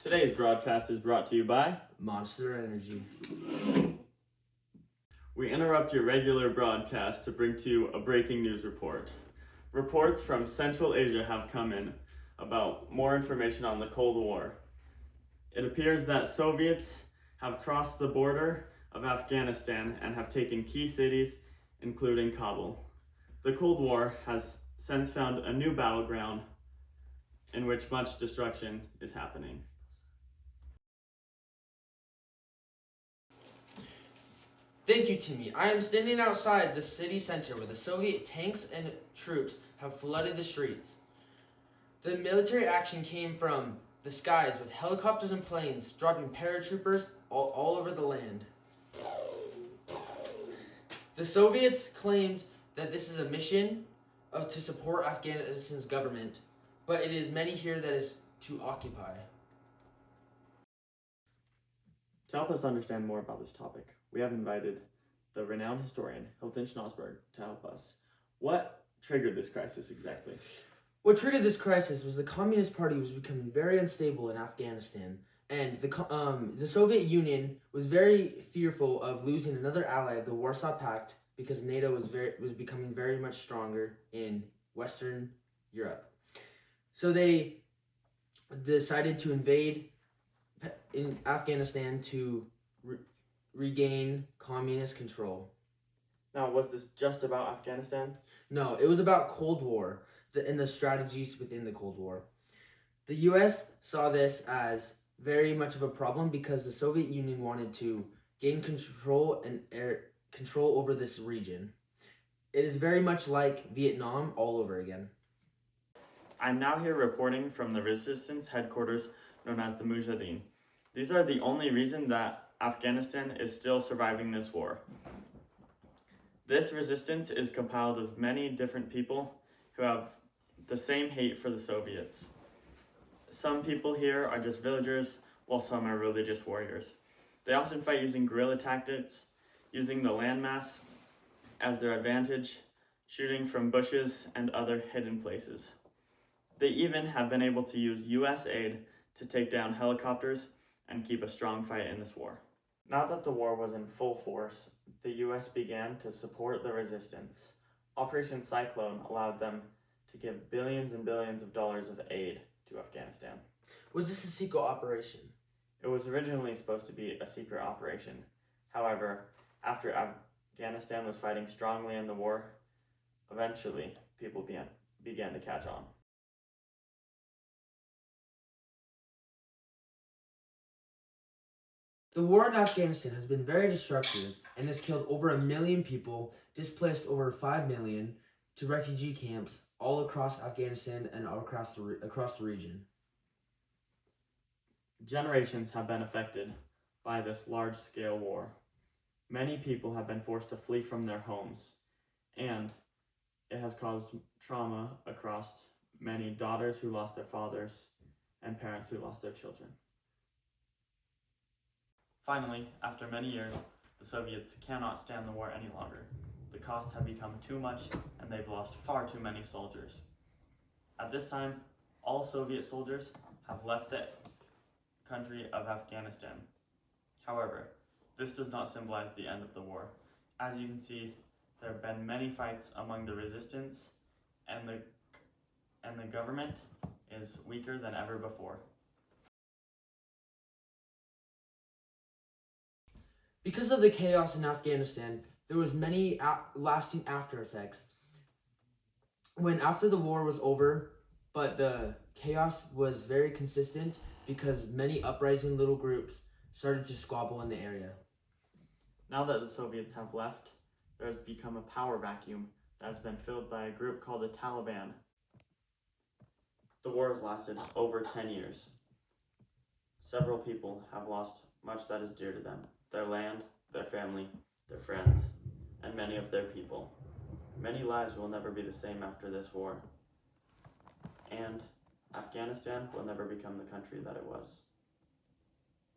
Today's broadcast is brought to you by Monster Energy. We interrupt your regular broadcast to bring to you a breaking news report. Reports from Central Asia have come in about more information on the Cold War. It appears that Soviets have crossed the border of Afghanistan and have taken key cities, including Kabul. The Cold War has since found a new battleground in which much destruction is happening. Thank you, Timmy. I am standing outside the city center where the Soviet tanks and troops have flooded the streets. The military action came from the skies with helicopters and planes dropping paratroopers all over the land. The Soviets claimed that this is a mission to support Afghanistan's government, but it is many here that is to occupy. To help us understand more about this topic, we have invited the renowned historian Hilton Schnauzberg to help us. What triggered this crisis exactly? What triggered this crisis was the Communist Party was becoming very unstable in Afghanistan, and the Soviet Union was very fearful of losing another ally of the Warsaw Pact because NATO was becoming very much stronger in Western Europe. So they decided to invade in Afghanistan to regain communist control. Now, was this just about Afghanistan? No, it was about Cold War and the strategies within the Cold War. The U.S. saw this as very much of a problem because the Soviet Union wanted to gain control and control over this region. It is very much like Vietnam all over again. I'm now here reporting from the resistance headquarters known as the Mujahideen. These are the only reason that Afghanistan is still surviving this war. This resistance is compiled of many different people who have the same hate for the Soviets. Some people here are just villagers, while some are religious warriors. They often fight using guerrilla tactics, using the landmass as their advantage, shooting from bushes and other hidden places. They even have been able to use U.S. aid to take down helicopters and keep a strong fight in this war. Now that the war was in full force, the U.S. began to support the resistance. Operation Cyclone allowed them to give billions and billions of dollars of aid to Afghanistan. Was this a secret operation? It was originally supposed to be a secret operation. However, after Afghanistan was fighting strongly in the war, eventually people began to catch on. The war in Afghanistan has been very destructive and has killed over 1 million people, displaced over 5 million to refugee camps all across Afghanistan and all across the region. Generations have been affected by this large-scale war. Many people have been forced to flee from their homes, and it has caused trauma across many daughters who lost their fathers and parents who lost their children. Finally, after many years, the Soviets cannot stand the war any longer. The costs have become too much, and they've lost far too many soldiers. At this time, all Soviet soldiers have left the country of Afghanistan. However, this does not symbolize the end of the war. As you can see, there have been many fights among the resistance, and the government is weaker than ever before. Because of the chaos in Afghanistan, there was many lasting after effects. When after the war was over, but the chaos was very consistent because many uprising little groups started to squabble in the area. Now that the Soviets have left, there has become a power vacuum that has been filled by a group called the Taliban. The war has lasted over 10 years. Several people have lost much that is dear to them: their land, their family, their friends, and many of their people. Many lives will never be the same after this war, and Afghanistan will never become the country that it was.